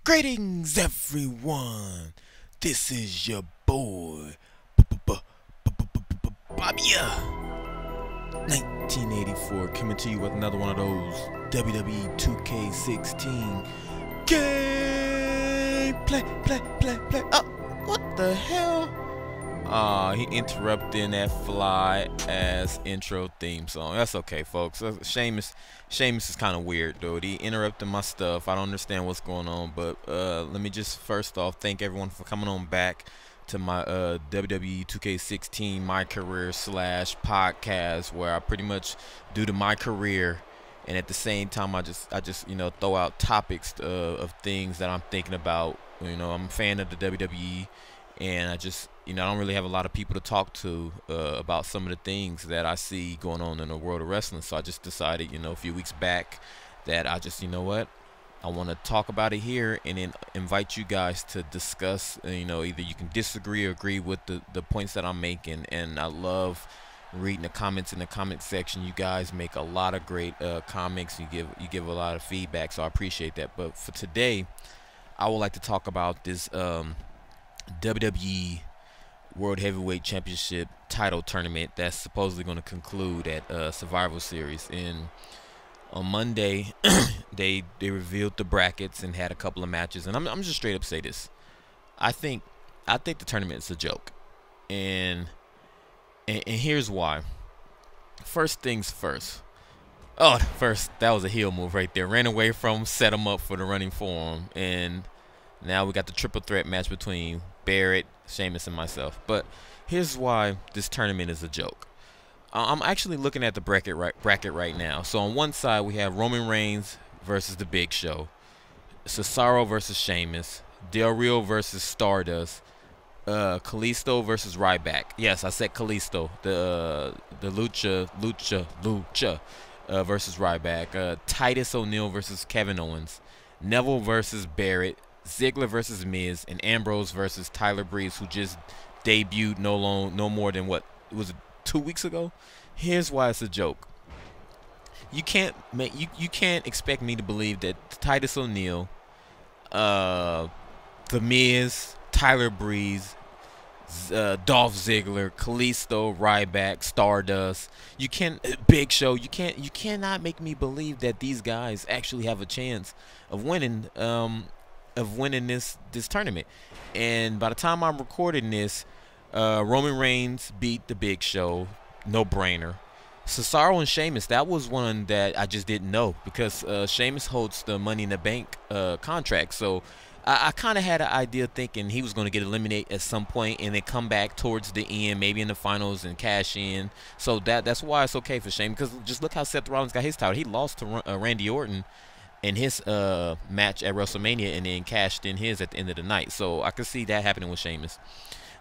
Greetings, everyone. This is your boy, Bobia, 1984, coming to you with another one of those WWE 2K16 play. Oh, what the hell? He interrupting that fly ass intro theme song. That's okay, folks. Sheamus is kind of weird, though. He interrupting my stuff. I don't understand what's going on, but let me just first off thank everyone for coming on back to my WWE 2K16 My Career / podcast, where I pretty much do to my career, and at the same time I just throw out topics of things that I'm thinking about. I'm a fan of the WWE, and I don't really have a lot of people to talk to about some of the things that I see going on in the world of wrestling. So I just decided, a few weeks back that I want to talk about it here and then invite you guys to discuss. Either you can disagree or agree with the points that I'm making, and I love reading the comments in the comment section. You guys make a lot of great comments. You give a lot of feedback, so I appreciate that. But for today, I would like to talk about this WWE World Heavyweight Championship title tournament that's supposedly going to conclude at Survivor Series. And on Monday, they revealed the brackets and had a couple of matches. And I'm just straight up say this: I think the tournament is a joke, and here's why. First things first. Oh, first, that was a heel move right there. Ran away from, set him up for the running forearm, and now we got the triple threat match between Barrett, Sheamus, and myself. But here's why this tournament is a joke. I'm actually looking at the bracket right now. So on one side we have Roman Reigns versus The Big Show, Cesaro versus Sheamus, Del Rio versus Stardust, Kalisto versus Ryback. Yes, I said Kalisto. The Lucha versus Ryback. Titus O'Neil versus Kevin Owens, Neville versus Barrett, Ziggler versus Miz, and Ambrose versus Tyler Breeze, who just debuted no more than what was it, 2 weeks ago. Here's why it's a joke. You can't expect me to believe that Titus O'Neil, The Miz, Tyler Breeze, Dolph Ziggler, Kalisto, Ryback, Stardust, Big Show. You cannot make me believe that these guys actually have a chance of winning this tournament. And by the time I'm recording this, Roman Reigns beat The Big Show, no brainer. Cesaro and Sheamus, that was one that I just didn't know, because Sheamus holds the Money in the Bank contract. So I kind of had an idea thinking he was going to get eliminated at some point and then come back towards the end, maybe in the finals, and cash in. So that's why it's okay for Sheamus, because just look how Seth Rollins got his title. He lost to Randy Orton in his match at WrestleMania, and then cashed in his at the end of the night. So I could see that happening with Sheamus.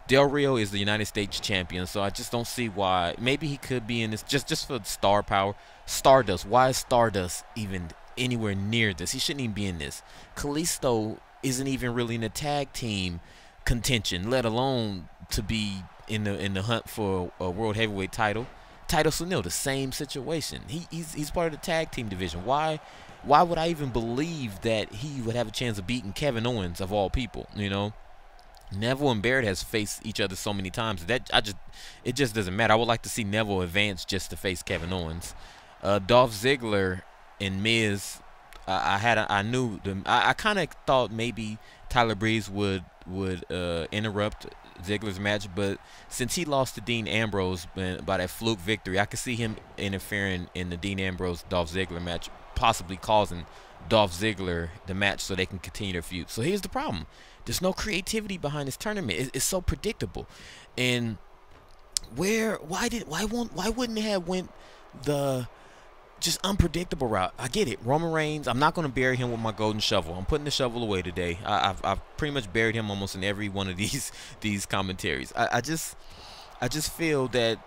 Del Rio is the United States champion, so I just don't see why. Maybe he could be in this just for star power. Stardust, why is Stardust even anywhere near this? He shouldn't even be in this. Kalisto isn't even really in the tag team contention, let alone to be in the hunt for a world heavyweight title. Titus O'Neil, the same situation. He's part of the tag team division. Why would I even believe that he would have a chance of beating Kevin Owens, of all people? Neville and Barrett has faced each other so many times that it just doesn't matter. I would like to see Neville advance just to face Kevin Owens. Dolph Ziggler and Miz. I kind of thought maybe Tyler Breeze would interrupt Ziggler's match, but since he lost to Dean Ambrose by that fluke victory, I could see him interfering in the Dean Ambrose Dolph Ziggler match, possibly causing Dolph Ziggler the match so they can continue their feud. So here's the problem: there's no creativity behind this tournament. It's so predictable, and why wouldn't it have went the just unpredictable route? I get it. Roman Reigns, I'm not going to bury him with my golden shovel. I'm putting the shovel away today. I've pretty much buried him almost in every one of these commentaries. I just feel that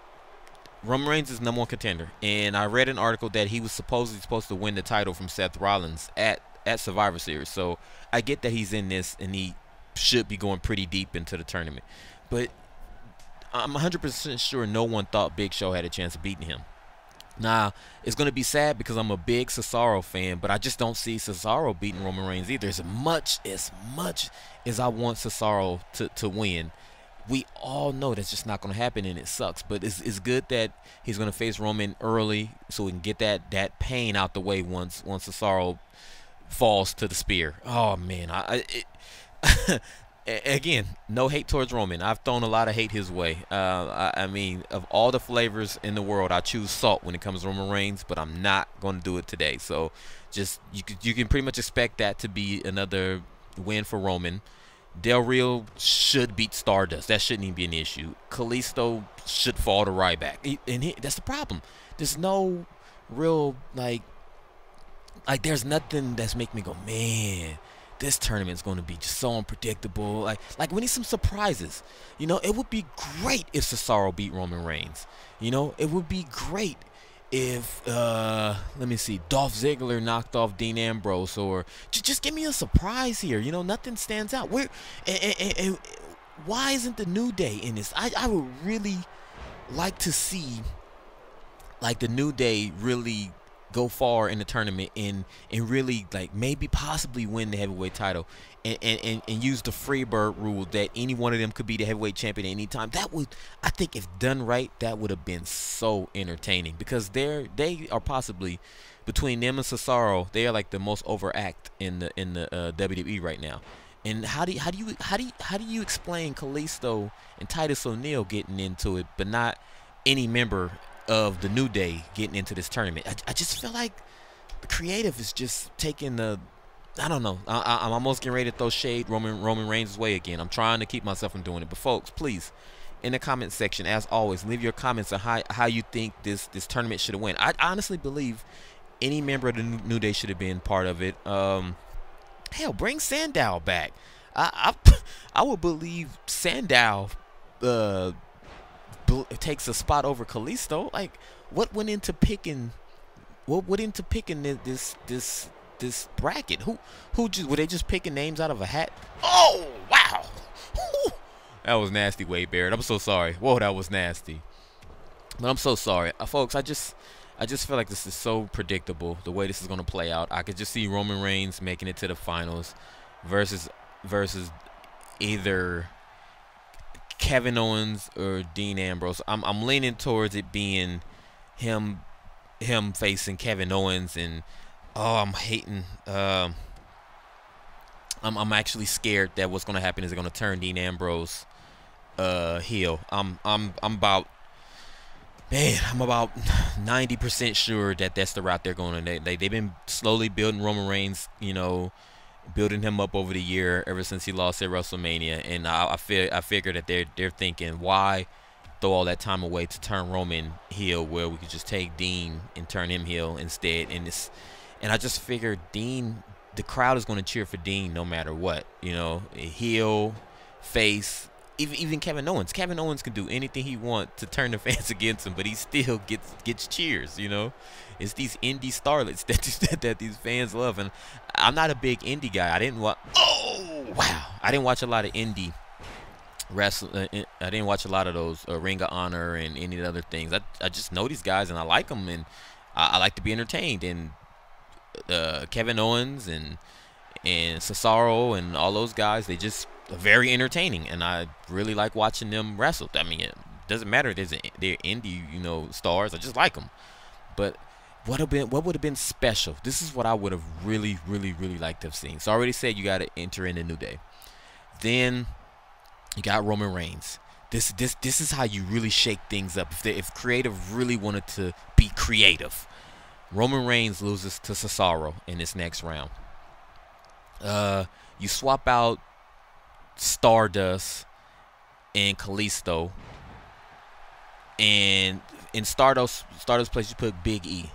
Roman Reigns is #1 contender, and I read an article that he was supposed to win the title from Seth Rollins at Survivor Series. So I get that he's in this, and he should be going pretty deep into the tournament. But I'm 100% sure no one thought Big Show had a chance of beating him. Now, it's going to be sad because I'm a big Cesaro fan, but I just don't see Cesaro beating Roman Reigns either. As much as I want Cesaro to win, we all know that's just not going to happen, and it sucks. But it's good that he's going to face Roman early so we can get that pain out the way once Cesaro falls to the spear. Oh, man. Again, no hate towards Roman. I've thrown a lot of hate his way. I mean, of all the flavors in the world, I choose salt when it comes to Roman Reigns, but I'm not going to do it today. So, just you can pretty much expect that to be another win for Roman. Del Rio should beat Stardust. That shouldn't even be an issue. Kalisto should fall to Ryback, and that's the problem. There's no real there's nothing that's making me go, man, this tournament's going to be just so unpredictable. Like we need some surprises. You know, it would be great if Cesaro beat Roman Reigns. You know, it would be great if let me see, Dolph Ziggler knocked off Dean Ambrose, or just give me a surprise here. You know, nothing stands out. And why isn't the New Day in this? I would really like to see like the New Day really go far in the tournament and really maybe possibly win the heavyweight title and use the Freebird rule that any one of them could be the heavyweight champion at any time. That would, I think, if done right, that would have been so entertaining, because they are possibly, between them and Cesaro, they are like the most overact in the WWE right now. And how do you explain Kalisto and Titus O'Neil getting into it, but not any member of the New Day getting into this tournament? I just feel like the creative is just taking the, I don't know. I'm almost getting ready to throw shade Roman Reigns' way again. I'm trying to keep myself from doing it. But folks, please, in the comment section, as always, leave your comments on how you think this tournament should have went. I honestly believe any member of the New Day should have been part of it. Hell, bring Sandow back. I would believe Sandow takes a spot over Kalisto. Like, what went into picking this bracket? Who just, were they just picking names out of a hat? Oh wow. That was nasty, Wade Barrett. I'm so sorry. Whoa, that was nasty. But I'm so sorry, folks. I just feel like this is so predictable, the way this is going to play out. I could just see Roman Reigns making it to the finals versus either Kevin Owens or Dean Ambrose. I'm leaning towards it being him facing Kevin Owens, and I'm hating. I'm actually scared that what's going to happen is they're going to turn Dean Ambrose heel. I'm about 90% sure that that's the route they're going. They've been slowly building Roman Reigns, you know, building him up over the year ever since he lost at WrestleMania, and I figure that they're thinking, why throw all that time away to turn Roman heel where we could just take Dean and turn him heel instead. And I just figured Dean, the crowd is going to cheer for Dean no matter what, you know, heel, face. Even Kevin Owens. Kevin Owens can do anything he wants to turn the fans against him, but he still gets cheers, you know. It's these indie starlets that these fans love. And I'm not a big indie guy. I didn't watch a lot of indie wrestling. I didn't watch a lot of those Ring of Honor and any other things. I just know these guys and I like them, and I like to be entertained. And Kevin Owens and Cesaro and all those guys, they just are very entertaining, and I really like watching them wrestle. I mean, it doesn't matter if they're indie, you know, stars. I just like them. But what would have been special? This is what I would have really liked to have seen. So I already said you got to enter in the New Day. Then you got Roman Reigns. This is how you really shake things up. If creative really wanted to be creative, Roman Reigns loses to Cesaro in this next round. You swap out Stardust and Kalisto, and in Stardust place you put Big E.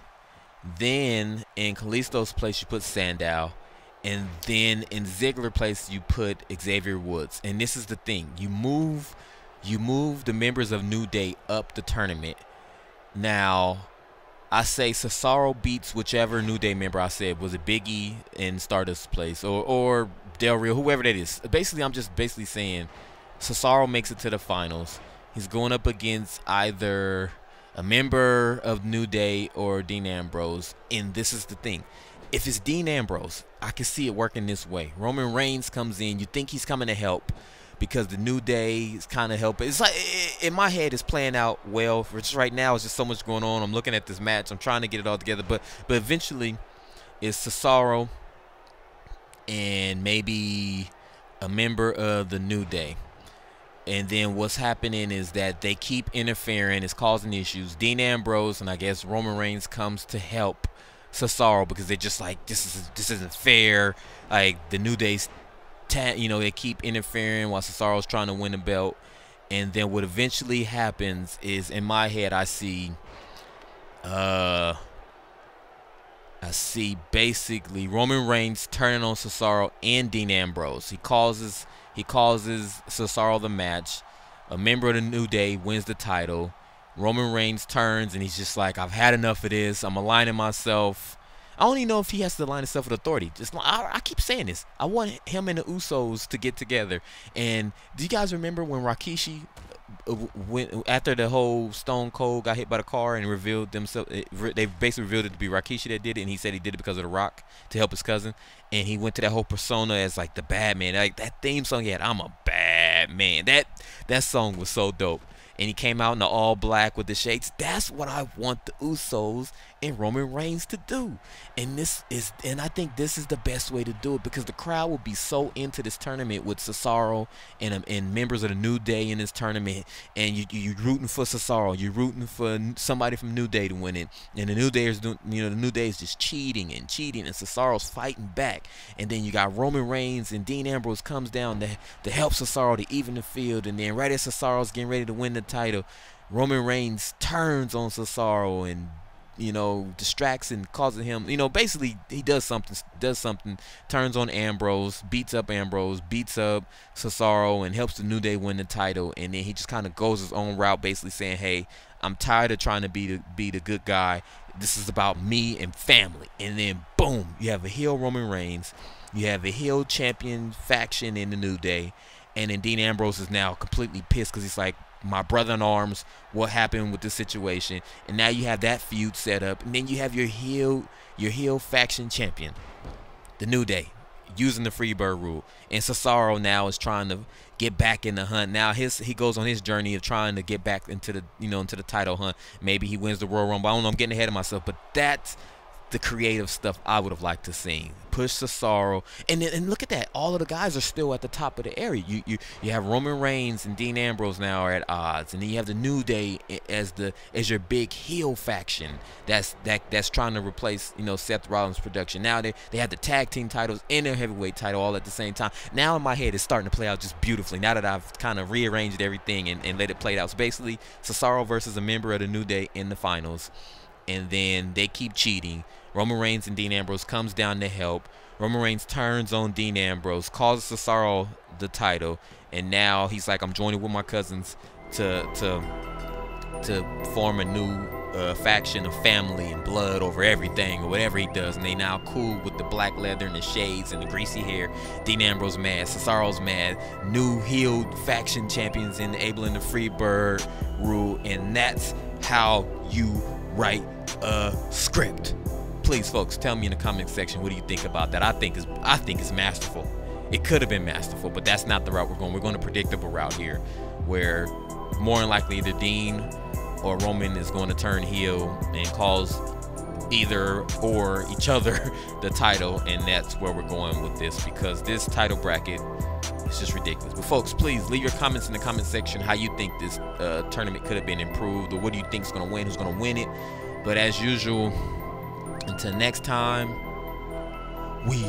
Then in Kalisto's place you put Sandow, and then in Ziggler place you put Xavier Woods. And this is the thing: you move the members of New Day up the tournament. Now, I say Cesaro beats whichever New Day member I said. Was it Big E in Stardust's place, or Del Rio, whoever that is? Basically, I'm just saying Cesaro makes it to the finals. He's going up against either a member of New Day or Dean Ambrose. And this is the thing. If it's Dean Ambrose, I can see it working this way. Roman Reigns comes in. You think he's coming to help because the New Day is kind of helping. It's like, in my head, it's playing out well. For just right now, it's just so much going on. I'm looking at this match. I'm trying to get it all together. But eventually, it's Cesaro and maybe a member of the New Day. And then what's happening is that they keep interfering. It's causing issues. Dean Ambrose and I guess Roman Reigns comes to help Cesaro because they're just like, this isn't fair. Like the New Day's, they keep interfering while Cesaro's trying to win the belt. And then what eventually happens is, in my head, I see basically Roman Reigns turning on Cesaro and Dean Ambrose. He causes Cesaro the match. A member of the New Day wins the title. Roman Reigns turns and he's just like, I've had enough of this. I'm aligning myself. I don't even know if he has to align himself with authority. Just I keep saying this. I want him and the Usos to get together. And do you guys remember when Rikishi after the whole Stone Cold got hit by the car and revealed themselves? They basically revealed it to be Rikishi that did it, and he said he did it because of The Rock to help his cousin. And he went to that whole persona as like the bad man. Like that theme song he had, I'm a bad man. That song was so dope. And he came out in the all black with the shades. That's what I want the Usos and Roman Reigns to do. And I think this is the best way to do it because the crowd will be so into this tournament with Cesaro and members of the New Day in this tournament. And you're rooting for Cesaro. You're rooting for somebody from New Day to win it. And the New Day is the New Day is just cheating, and Cesaro's fighting back. And then you got Roman Reigns and Dean Ambrose comes down to help Cesaro to even the field. And then right as Cesaro's getting ready to win the title, Roman Reigns turns on Cesaro and distracts and causes him, basically he does something, turns on Ambrose, beats up Cesaro and helps the New Day win the title. And then he just kind of goes his own route, basically saying, hey, I'm tired of trying to be the good guy. This is about me and family. And then boom, you have a heel Roman Reigns, you have a heel champion faction in the New Day. And then Dean Ambrose is now completely pissed because he's like, my brother in arms, what happened with this situation? And now you have that feud set up. And then you have your heel faction champion, the New Day, using the Freebird rule. And Cesaro now is trying to get back in the hunt. Now he goes on his journey of trying to get back into the title hunt. Maybe he wins the Royal Rumble. I don't know, I'm getting ahead of myself, but that's the creative stuff I would have liked to see. Push Cesaro, and look at that. All of the guys are still at the top of the area. You have Roman Reigns and Dean Ambrose now are at odds, and then you have the New Day as your big heel faction that's trying to replace Seth Rollins' production. Now they have the tag team titles and their heavyweight title all at the same time. Now in my head it's starting to play out just beautifully. Now that I've kind of rearranged everything and let it play out. So basically, Cesaro versus a member of the New Day in the finals. And then they keep cheating. Roman Reigns and Dean Ambrose comes down to help. Roman Reigns turns on Dean Ambrose, calls Cesaro the title, and now he's like, I'm joining with my cousins to form a new faction of family and blood over everything, or whatever he does. And they now cool with the black leather and the shades and the greasy hair. Dean Ambrose mad, Cesaro's mad. New heel faction champions enabling the Freebird rule, and that's how you write a script. Please, folks, tell me in the comment section, what do you think about that? I think it's masterful. It could have been masterful, but that's not the route we're going. We're going a predictable route here, where more than likely either Dean or Roman is going to turn heel and cause either or each other the title, and that's where we're going with this, because this title bracket is just ridiculous. But folks, please leave your comments in the comment section how you think this tournament could have been improved, or what do you think is going to win, who's going to win it. But as usual, until next time, we